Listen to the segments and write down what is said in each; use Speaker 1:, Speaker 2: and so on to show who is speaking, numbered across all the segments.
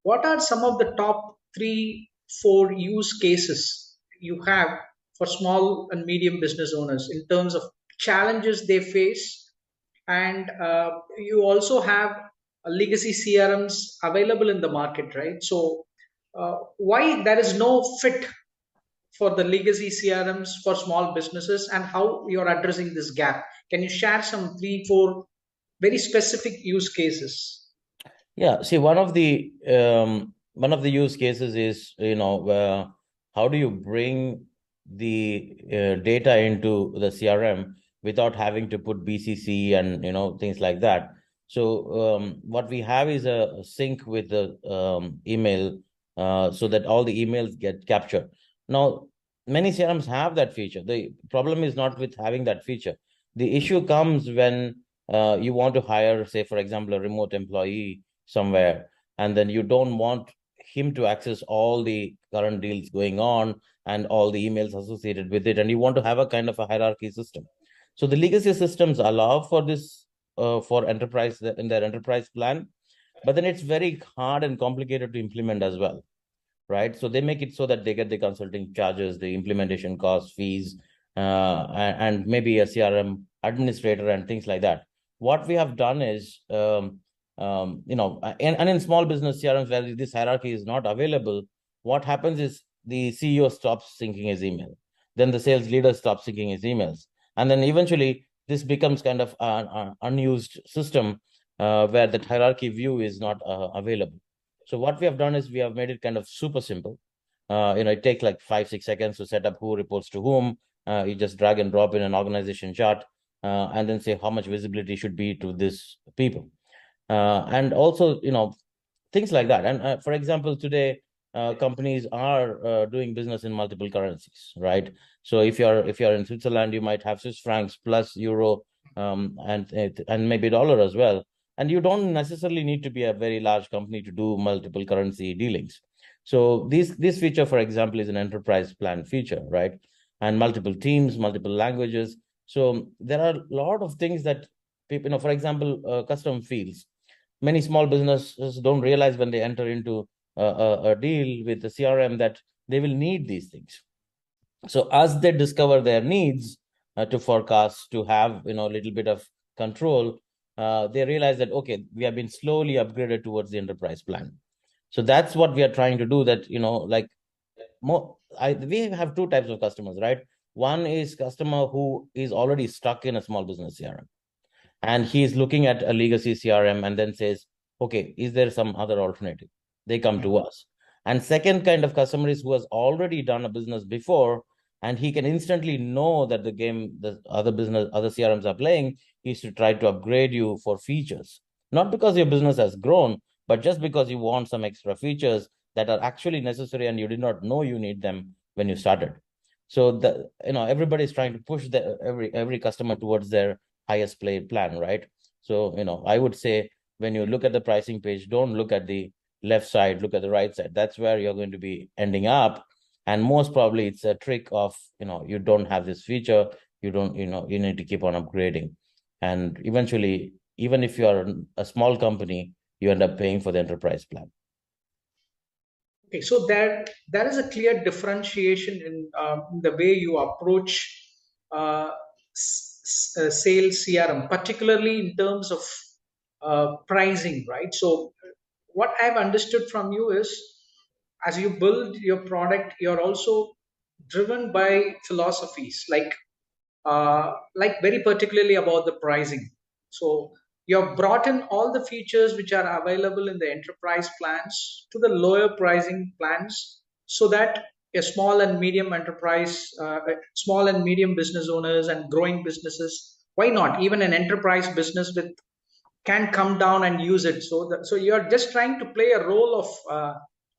Speaker 1: what are some of the top 3, 4 use cases you have for small and medium business owners in terms of challenges they face? And you also have legacy CRMs available in the market, right? So, why there is no fit for the legacy CRMs for small businesses, and how you're addressing this gap? Can you share some 3, 4 very specific use cases?
Speaker 2: Yeah, see, one of the use cases is, how do you bring the data into the CRM without having to put BCC and things like that. So what we have is a sync with the email, so that all the emails get captured. Now, many CRMs have that feature. The problem is not with having that feature. The issue comes when you want to hire, say, for example, a remote employee somewhere, and then you don't want him to access all the current deals going on and all the emails associated with it, and you want to have a kind of a hierarchy system. So the legacy systems allow for this, for enterprise in their enterprise plan, but then it's very hard and complicated to implement as well, right? So they make it so that they get the consulting charges, the implementation costs, fees, and maybe a CRM administrator and things like that. What we have done is, and in small business CRMs where this hierarchy is not available, what happens is the CEO stops syncing his email, then the sales leader stops syncing his emails, and then eventually this becomes kind of an unused system, where that hierarchy view is not available. So what we have done is we have made it kind of super simple. It takes like 5, 6 seconds to set up who reports to whom. You just drag and drop in an organization chart, and then say how much visibility should be to this people. And also, things like that. And for example, today, companies are doing business in multiple currencies, right? So if you're in Switzerland, you might have Swiss francs plus euro, and maybe dollar as well. And you don't necessarily need to be a very large company to do multiple currency dealings. So this feature, for example, is an enterprise plan feature, right? And multiple teams, multiple languages. So there are a lot of things that people, for example, custom fields. Many small businesses don't realize when they enter into a deal with the CRM that they will need these things. So as they discover their needs, to forecast, to have a little bit of control, they realize that, okay, we have been slowly upgraded towards the enterprise plan. So that's what we are trying to do, that like we have two types of customers, right? One is customer who is already stuck in a small business CRM, and he's looking at a legacy CRM and then says, okay, is there some other alternative? They come to us. And second kind of customer is who has already done a business before, and he can instantly know that the game the other CRMs are playing is to try to upgrade you for features, not because your business has grown, but just because you want some extra features that are actually necessary and you did not know you need them when you started. So everybody's trying to push every customer towards their highest play plan, right? So, I would say when you look at the pricing page, don't look at the left side, look at the right side. That's where you're going to be ending up. And most probably it's a trick of, you don't have this feature, you don't, you need to keep on upgrading. And eventually, even if you're a small company, you end up paying for the enterprise plan.
Speaker 1: Okay, so there is a clear differentiation in the way you approach uh, sales CRM, particularly in terms of pricing, right? So, what I've understood from you is, as you build your product, you're also driven by philosophies like very particularly about the pricing. So you have brought in all the features which are available in the enterprise plans to the lower pricing plans, so that a small and medium enterprise, small and medium business owners and growing businesses, why not even an enterprise business with, can come down and use it. So you're just trying to play a role of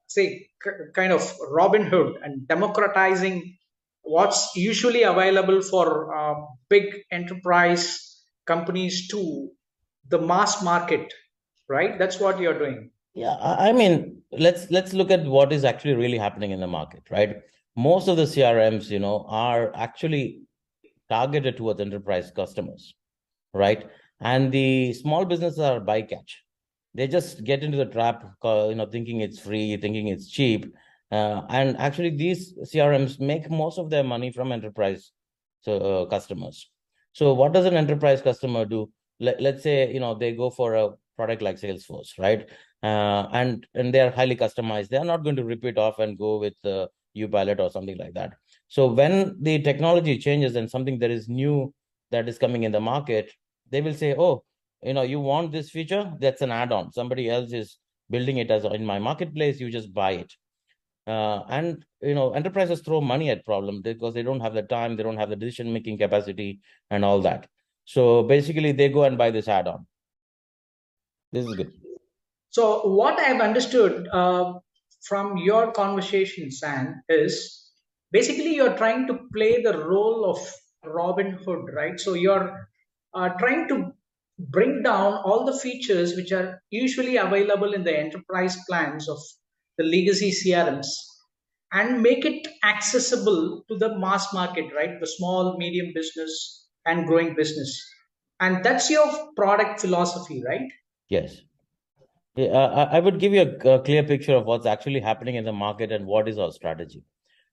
Speaker 1: say kind of Robin Hood and democratizing what's usually available for big enterprise companies to the mass market, right? That's what you're doing.
Speaker 2: Yeah, I mean, let's look at what is actually really happening in the market, right? Most of the CRMs, are actually targeted towards enterprise customers, right? And the small businesses are bycatch. They just get into the trap, thinking it's free, thinking it's cheap. And actually, these CRMs make most of their money from enterprise customers. So what does an enterprise customer do? Let's say, they go for a product like Salesforce, right? And they're highly customized. They're not going to rip it off and go with UPilot or something like that. So when the technology changes and something that is new that is coming in the market, they will say, oh, you want this feature, that's an add-on. Somebody else is building it as in my marketplace, you just buy it. And enterprises throw money at problem because they don't have the time, they don't have the decision making capacity and all that. So basically they go and buy this add-on. This is good.
Speaker 1: So what I've understood from your conversation, Sam, is basically you're trying to play the role of Robin Hood, right? So you're trying to bring down all the features which are usually available in the enterprise plans of the legacy CRMs and make it accessible to the mass market, right? The small, medium business and growing business. And that's your product philosophy, right?
Speaker 2: Yes. Yeah, I would give you a clear picture of what's actually happening in the market and what is our strategy.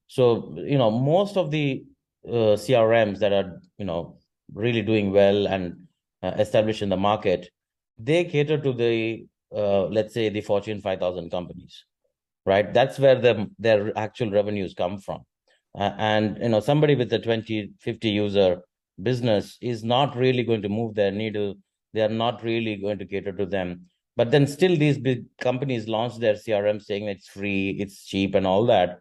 Speaker 2: So, most of the CRMs that are, really doing well and established in the market, they cater to the, let's say, the Fortune 5,000 companies, right? That's where their actual revenues come from. And, somebody with a 20, 50 user business is not really going to move their needle. They are not really going to cater to them. But then still these big companies launch their CRM saying it's free, it's cheap and all that.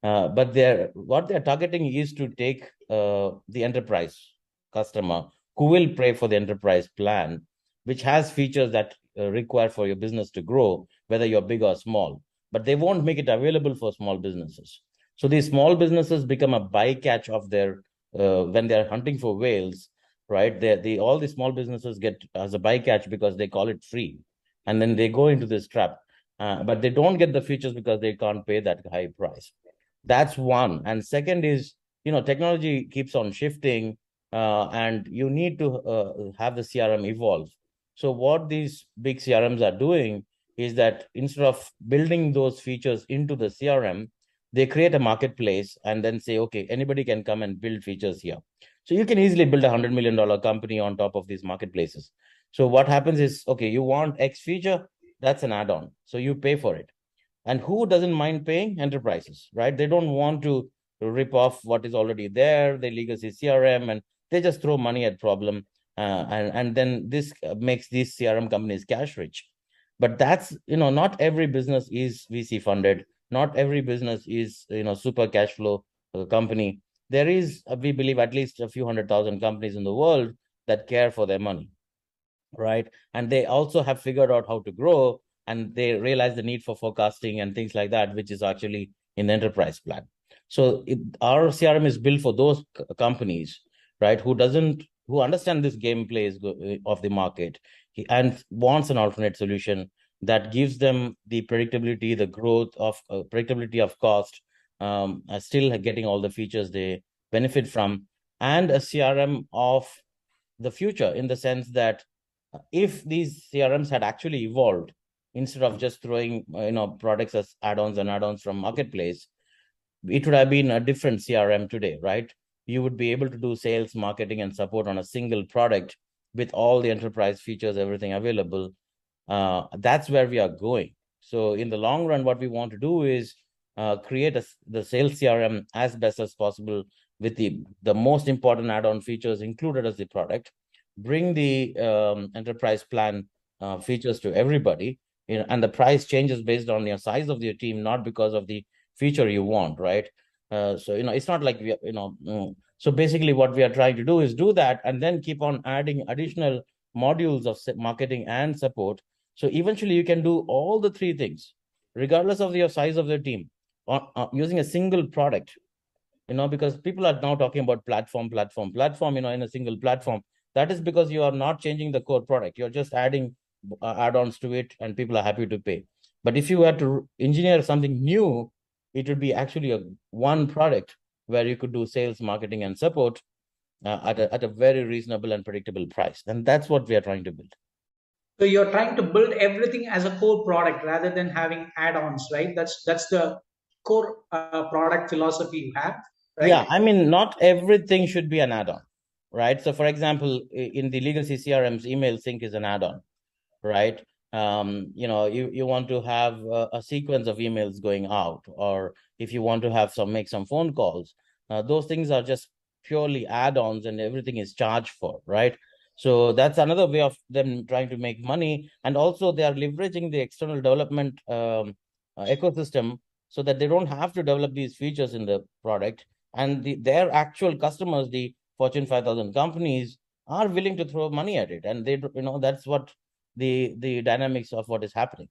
Speaker 2: But what they're targeting is to take the enterprise customer who will pay for the enterprise plan, which has features that require for your business to grow, whether you're big or small. But they won't make it available for small businesses. So these small businesses become a bycatch of their when they're hunting for whales, right? All the small businesses get as a bycatch because they call it free, and then they go into this trap. But they don't get the features because they can't pay that high price. That's one. And second is, technology keeps on shifting, and you need to have the CRM evolve. So what these big CRMs are doing is that instead of building those features into the CRM, they create a marketplace and then say, okay, anybody can come and build features here. So you can easily build $100 million company on top of these marketplaces. So what happens is, okay, you want X feature, that's an add-on. So you pay for it. And who doesn't mind paying? Enterprises, right? They don't want to rip off what is already there, the legacy CRM, and they just throw money at problem. And then this makes these CRM companies cash rich. But that's, not every business is VC funded. Not every business is, super cash flow company. There is, we believe, at least a few 100,000 companies in the world that care for their money, right? And they also have figured out how to grow, and they realize the need for forecasting and things like that, which is actually in the enterprise plan. So our CRM is built for those companies, right, who understand this gameplay of the market and wants an alternate solution that gives them the predictability, the growth of predictability of cost, still getting all the features they benefit from, and a CRM of the future, in the sense that if these CRMs had actually evolved, instead of just throwing products as add-ons from marketplace, it would have been a different CRM today, right? You would be able to do sales, marketing, and support on a single product with all the enterprise features, everything available. That's where we are going. So in the long run, what we want to do is create the sales CRM as best as possible with the most important add-on features included as the product, bring the enterprise plan features to everybody, and the price changes based on your size of your team, not because of the feature you want, right? So it's not like so basically what we are trying to do is do that and then keep on adding additional modules of marketing and support. So eventually you can do all the three things regardless of your size of the team, using a single product, because people are now talking about platform, in a single platform. That is because you are not changing the core product. You're just adding add-ons to it, and people are happy to pay. But if you had to engineer something new, it would be actually a one product where you could do sales, marketing, and support at a very reasonable and predictable price. And that's what we are trying to build.
Speaker 1: So you're trying to build everything as a core product rather than having add-ons, right? That's the core product philosophy you have,
Speaker 2: Yeah,
Speaker 1: right?
Speaker 2: I mean, not everything should be an add-on, right? So, for example, in the legacy CRMs, email sync is an add-on, right? You want to have a sequence of emails going out, or if you want to have make some phone calls, those things are just purely add-ons, and everything is charged for, right? So that's another way of them trying to make money, and also they are leveraging the external development ecosystem so that they don't have to develop these features in the product, and their actual customers, the Fortune 5,000 companies, are willing to throw money at it, and that's what the dynamics of what is happening.